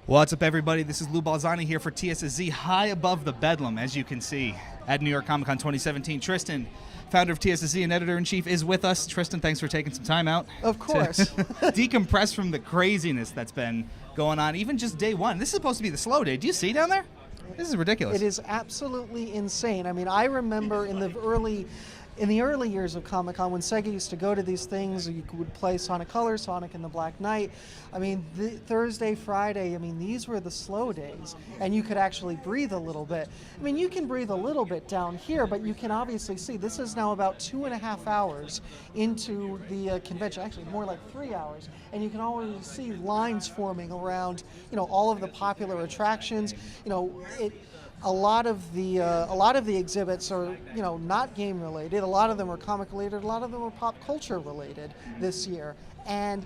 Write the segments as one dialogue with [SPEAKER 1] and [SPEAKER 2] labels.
[SPEAKER 1] What's up, everybody? This is Lou Balzani here for TSSZ, high above the bedlam, as you can see, at New York Comic Con 2017. Tristan, founder of TSSZ and editor-in-chief, is with us. Tristan, thanks for taking some time out.
[SPEAKER 2] Of course.
[SPEAKER 1] To decompress from the craziness that's been going on, even just day one. This is supposed to be the slow day. Do you see down there? This is ridiculous.
[SPEAKER 2] It is absolutely insane. I mean, I remember in the early years of Comic-Con, when Sega used to go to these things, you would play Sonic Colors, Sonic and the Black Knight. I mean, Thursday, Friday, I mean, these were the slow days, and you could actually breathe a little bit. I mean, you can breathe a little bit down here, but you can obviously see this is now about 2.5 hours into the convention, actually more like 3 hours, and you can already see lines forming around, all of the popular attractions. A lot of the exhibits are, not game related. A lot of them are comic related. A lot of them are pop culture related this year, and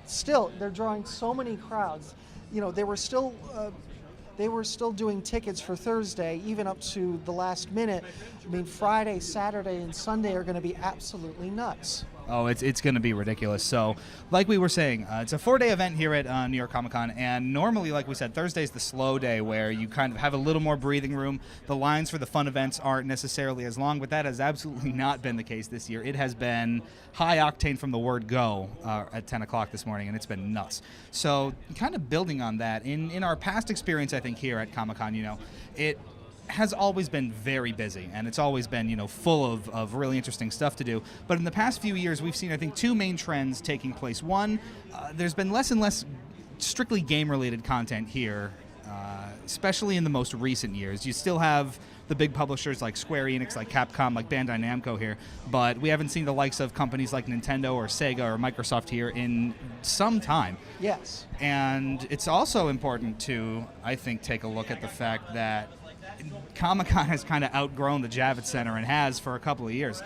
[SPEAKER 2] still they're drawing so many crowds. They were still doing tickets for Thursday, even up to the last minute. I mean, Friday, Saturday, and Sunday are going to be absolutely nuts.
[SPEAKER 1] Oh, it's going to be ridiculous. So, like we were saying, it's a 4-day event here at New York Comic Con, and normally, like we said, Thursday's the slow day where you kind of have a little more breathing room. The lines for the fun events aren't necessarily as long, but that has absolutely not been the case this year. It has been high octane from the word go at 10 o'clock this morning, and it's been nuts. So, kind of building on that, in our past experience, I think, here at Comic Con, it has always been very busy, and it's always been, full of really interesting stuff to do. But in the past few years, we've seen, I think, two main trends taking place. One, there's been less and less strictly game-related content here, especially in the most recent years. You still have the big publishers like Square Enix, like Capcom, like Bandai Namco here, but we haven't seen the likes of companies like Nintendo or Sega or Microsoft here in some time.
[SPEAKER 2] Yes.
[SPEAKER 1] And it's also important to, I think, take a look at the fact that Comic-Con has kind of outgrown the Javits Center and has for a couple of years.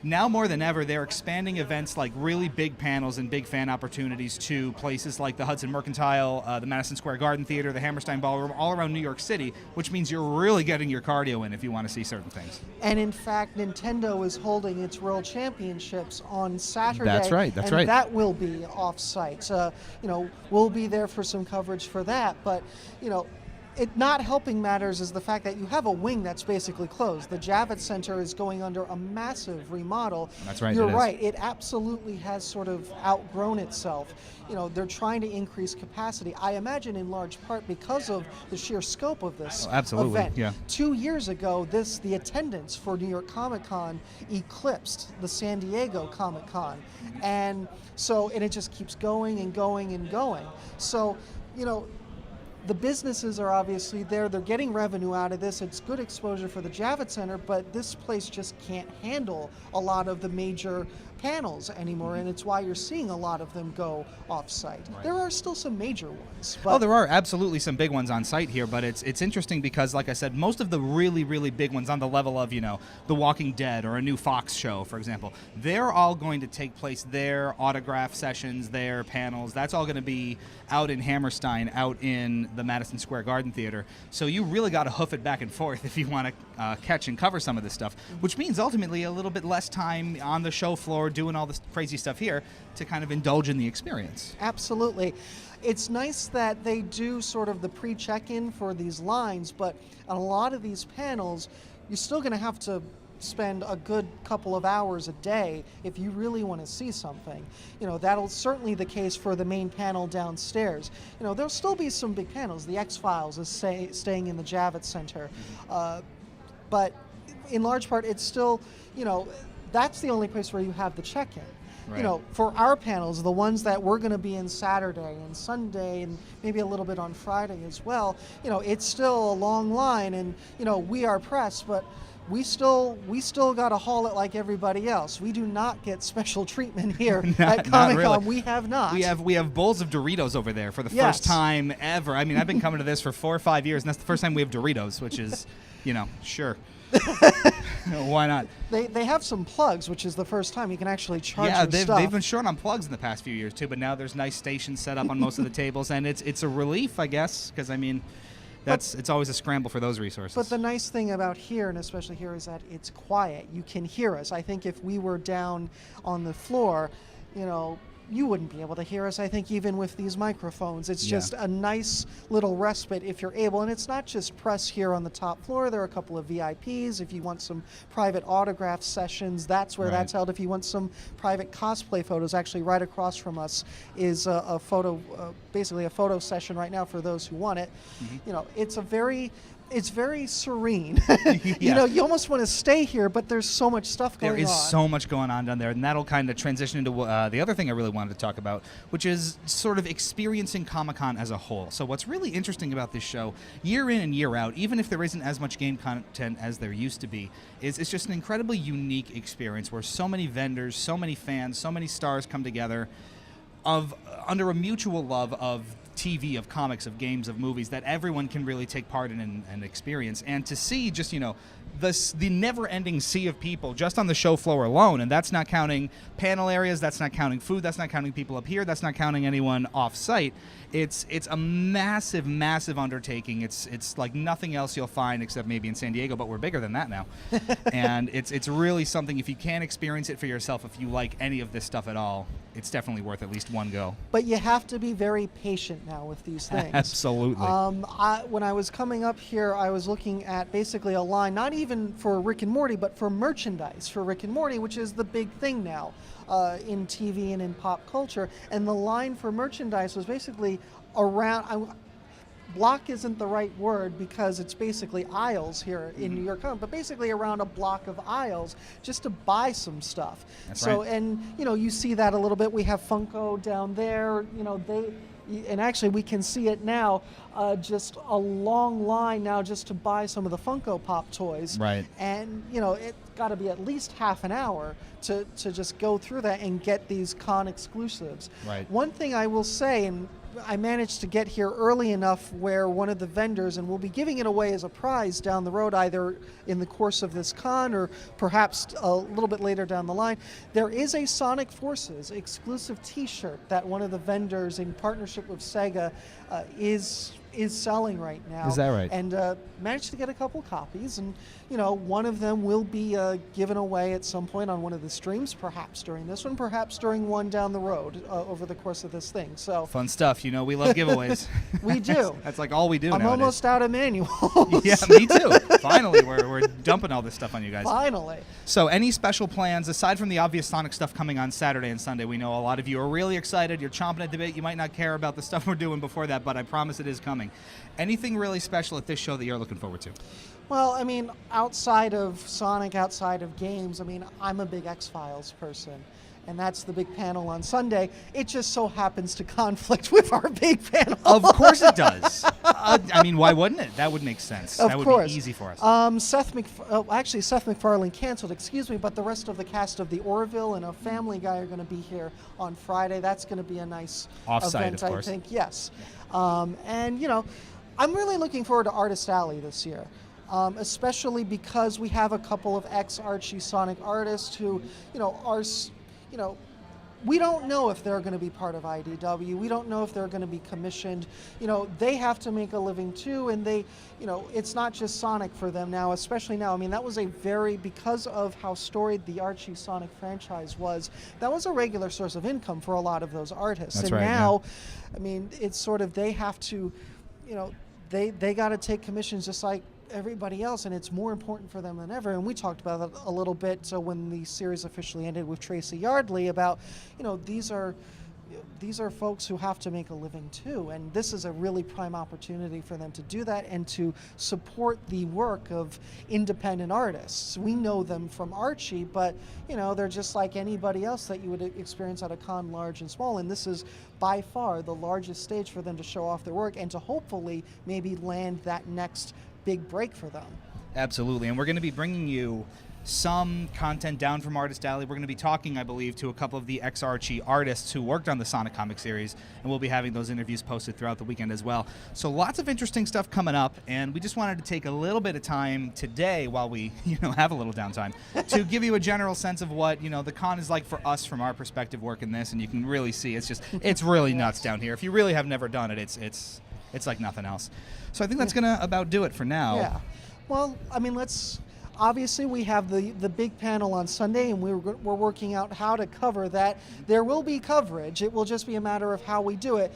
[SPEAKER 1] Now more than ever, they're expanding events like really big panels and big fan opportunities to places like the Hudson Mercantile, the Madison Square Garden Theater, the Hammerstein Ballroom, all around New York City, which means you're really getting your cardio in if you want to see certain things.
[SPEAKER 2] And in fact, Nintendo is holding its World Championships on Saturday.
[SPEAKER 1] That's right.
[SPEAKER 2] And that will be off-site. We'll be there for some coverage for that, but, it not helping matters is the fact that you have a wing that's basically closed. The Javits Center is going under a massive remodel.
[SPEAKER 1] That's right.
[SPEAKER 2] You're right. It absolutely has sort of outgrown itself. They're trying to increase capacity. I imagine in large part because of the sheer scope of this event.
[SPEAKER 1] Yeah.
[SPEAKER 2] 2 years ago, the attendance for New York Comic Con eclipsed the San Diego Comic Con, and it just keeps going and going and going. So, the businesses are obviously there. They're getting revenue out of this. It's good exposure for the Javits Center, but this place just can't handle a lot of the major panels anymore, and it's why you're seeing a lot of them go off-site. Right. There are still some major ones.
[SPEAKER 1] But there are absolutely some big ones on site here, but it's interesting because, like I said, most of the really, really big ones on the level of, The Walking Dead or a new Fox show, for example, they're all going to take place there, autograph sessions, their panels. That's all going to be out in Hammerstein, out in the Madison Square Garden Theater. So you really got to hoof it back and forth if you want to catch and cover some of this stuff, which means ultimately a little bit less time on the show floor doing all this crazy stuff here to kind of indulge in the experience.
[SPEAKER 2] Absolutely. It's nice that they do sort of the pre-check-in for these lines, but on a lot of these panels, you're still going to have to spend a good couple of hours a day if you really want to see something. That'll certainly the case for the main panel downstairs. There'll still be some big panels. The X-Files is staying in the Javits Center. But in large part, it's still, that's the only place where you have the check-in. Right. For our panels, the ones that we're going to be in Saturday and Sunday and maybe a little bit on Friday as well, it's still a long line, and, we are press, but we still got to haul it like everybody else. We do not get special treatment here at Comic-Con.
[SPEAKER 1] Really.
[SPEAKER 2] We have not.
[SPEAKER 1] We have bowls of Doritos over there for the first time ever. I mean, I've been coming to this for 4 or 5 years, and that's the first time we have Doritos, which is, sure. Why not?
[SPEAKER 2] They have some plugs, which is the first time you can actually charge
[SPEAKER 1] stuff.
[SPEAKER 2] Yeah,
[SPEAKER 1] they've been short on plugs in the past few years too, but now there's nice stations set up on most of the tables, and it's a relief, I guess, because it's always a scramble for those resources.
[SPEAKER 2] But the nice thing about here, and especially here, is that it's quiet. You can hear us. I think if we were down on the floor, you wouldn't be able to hear us, I think, even with these microphones. It's
[SPEAKER 1] Yeah.
[SPEAKER 2] just a nice little respite if you're able. And it's not just press here on the top floor. There are a couple of VIPs. If you want some private autograph sessions, that's where
[SPEAKER 1] Right.
[SPEAKER 2] that's held. If you want some private cosplay photos, actually right across from us is a photo, basically a photo session right now for those who want it. You know, it's very serene. You
[SPEAKER 1] Yeah.
[SPEAKER 2] know, you almost want to stay here, but there's so much stuff going on.
[SPEAKER 1] There is so much going on down there, and that'll kind of transition into the other thing I really wanted to talk about, which is sort of experiencing Comic-Con as a whole. So what's really interesting about this show, year in and year out, even if there isn't as much game content as there used to be, is it's just an incredibly unique experience where so many vendors, so many fans, so many stars come together under a mutual love of TV, of comics, of games, of movies that everyone can really take part in and experience. And to see just, you know, the never-ending sea of people just on the show floor alone, and that's not counting panel areas, that's not counting food, that's not counting people up here, that's not counting anyone off-site. It's a massive, massive undertaking. It's like nothing else you'll find except maybe in San Diego, but we're bigger than that now. And it's really something, if you can experience it for yourself, if you like any of this stuff at all, it's definitely worth at least one go.
[SPEAKER 2] But you have to be very patient now with these things.
[SPEAKER 1] Absolutely.
[SPEAKER 2] When I was coming up here, I was looking at basically a line, not even for Rick and Morty, but for merchandise for Rick and Morty, which is the big thing now in TV and in pop culture. And the line for merchandise was basically around... block isn't the right word because it's basically aisles here in New York, but basically around a block of aisles just to buy some stuff.
[SPEAKER 1] That's right.
[SPEAKER 2] And you know, you see that a little bit. We have Funko down there. You know, and actually we can see it now. Just a long line now just to buy some of the Funko Pop toys.
[SPEAKER 1] Right.
[SPEAKER 2] And you know, it's got to be at least half an hour to just go through that and get these con exclusives.
[SPEAKER 1] Right.
[SPEAKER 2] One thing I will say, and I managed to get here early enough where one of the vendors, and we'll be giving it away as a prize down the road, either in the course of this con or perhaps a little bit later down the line. There is a Sonic Forces exclusive T-shirt that one of the vendors in partnership with Sega is selling right now.
[SPEAKER 1] Is that right?
[SPEAKER 2] And managed to get a couple copies, and you know, one of them will be given away at some point on one of the streams, perhaps during this one, perhaps during one down the road over the course of this thing. So
[SPEAKER 1] fun stuff. You know, we love giveaways.
[SPEAKER 2] we do.
[SPEAKER 1] That's like all we do
[SPEAKER 2] I'm
[SPEAKER 1] nowadays.
[SPEAKER 2] almost out of manuals.
[SPEAKER 1] Yeah, me too. Finally, we're dumping all this stuff on you guys.
[SPEAKER 2] Finally.
[SPEAKER 1] So any special plans, aside from the obvious Sonic stuff coming on Saturday and Sunday? We know a lot of you are really excited. You're chomping at the bit. You might not care about the stuff we're doing before that, but I promise it is coming. Anything really special at this show that you're looking forward to?
[SPEAKER 2] Well, I mean, outside of Sonic, outside of games, I mean, I'm a big X-Files person, and that's the big panel on Sunday. It just so happens to conflict with our big panel.
[SPEAKER 1] Of course it does. I mean, why wouldn't it? That would make sense.
[SPEAKER 2] Of
[SPEAKER 1] that would
[SPEAKER 2] course.
[SPEAKER 1] be easy for us.
[SPEAKER 2] Seth MacFarlane canceled, excuse me, but the rest of the cast of The Orville and a Family Guy are going to be here on Friday. That's going to be a nice
[SPEAKER 1] Off-site,
[SPEAKER 2] event,
[SPEAKER 1] of course.
[SPEAKER 2] I think. Yes. And, you know, I'm really looking forward to Artist Alley this year. Especially because we have a couple of ex-Archie Sonic artists who, you know, are, you know, we don't know if they're going to be part of IDW. We don't know if they're going to be commissioned. You know, they have to make a living too, and they, you know, it's not just Sonic for them now, especially now. I mean, that was because of how storied the Archie Sonic franchise was, that was a regular source of income for a lot of those artists.
[SPEAKER 1] That's
[SPEAKER 2] and
[SPEAKER 1] right,
[SPEAKER 2] now, I mean, it's sort of, they have to, you know, they got to take commissions just like everybody else, and it's more important for them than ever. And we talked about it a little bit. So when the series officially ended with Tracy Yardley, about, you know, these are folks who have to make a living too, and this is a really prime opportunity for them to do that and to support the work of independent artists. We know them from Archie, but you know, they're just like anybody else that you would experience at a con, large and small, and this is by far the largest stage for them to show off their work and to hopefully maybe land that next big break for them.
[SPEAKER 1] Absolutely, and we're going to be bringing you some content down from Artist Alley. We're going to be talking, I believe, to a couple of the ex-Archie artists who worked on the Sonic comic series, and we'll be having those interviews posted throughout the weekend as well. So lots of interesting stuff coming up, and we just wanted to take a little bit of time today while we, you know, have a little downtime to give you a general sense of what, you know, the con is like for us from our perspective working this, and you can really see it's really nuts down here. If you really have never done it, it's like nothing else. So I think that's going to about do it for now.
[SPEAKER 2] Yeah. Well, I mean, obviously, we have the big panel on Sunday, and we're working out how to cover that. There will be coverage. It will just be a matter of how we do it.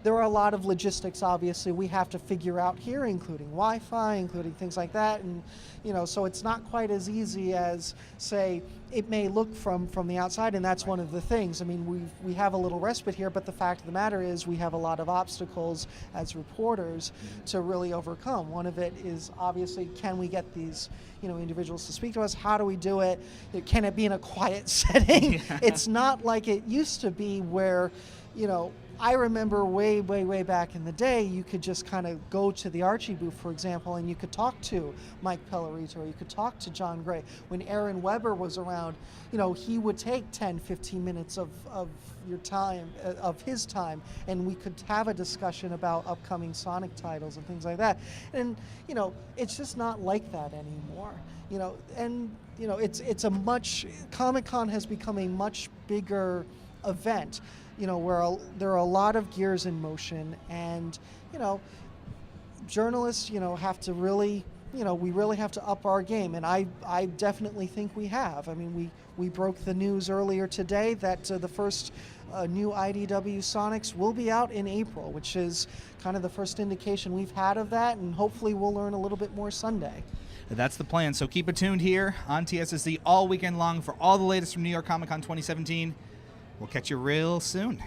[SPEAKER 2] There are a lot of logistics, obviously, we have to figure out here, including Wi-Fi, including things like that, and so it's not quite as easy as, say, it may look from the outside, and that's one of the things. I mean, we have a little respite here, but the fact of the matter is we have a lot of obstacles as reporters to really overcome. One of it is, obviously, can we get these individuals to speak to us? How do we do it? Can it be in a quiet setting?
[SPEAKER 1] Yeah.
[SPEAKER 2] It's not like it used to be where, I remember way back in the day, you could just kind of go to the Archie booth, for example, and you could talk to Mike Pellerito, or you could talk to John Gray. When Aaron Weber was around, he would take 10, 15 minutes of your time, of his time, and we could have a discussion about upcoming Sonic titles and things like that. And, it's just not like that anymore. It's a much, Comic-Con has become a much bigger event, where there are a lot of gears in motion, and journalists have to really we really have to up our game, and I definitely think we have. I mean, we broke the news earlier today that the first new IDW Sonics will be out in April, which is kind of the first indication we've had of that, and hopefully we'll learn a little bit more Sunday.
[SPEAKER 1] That's the plan, so keep it tuned here on TSSC all weekend long for all the latest from New York Comic Con 2017. We'll catch you real soon.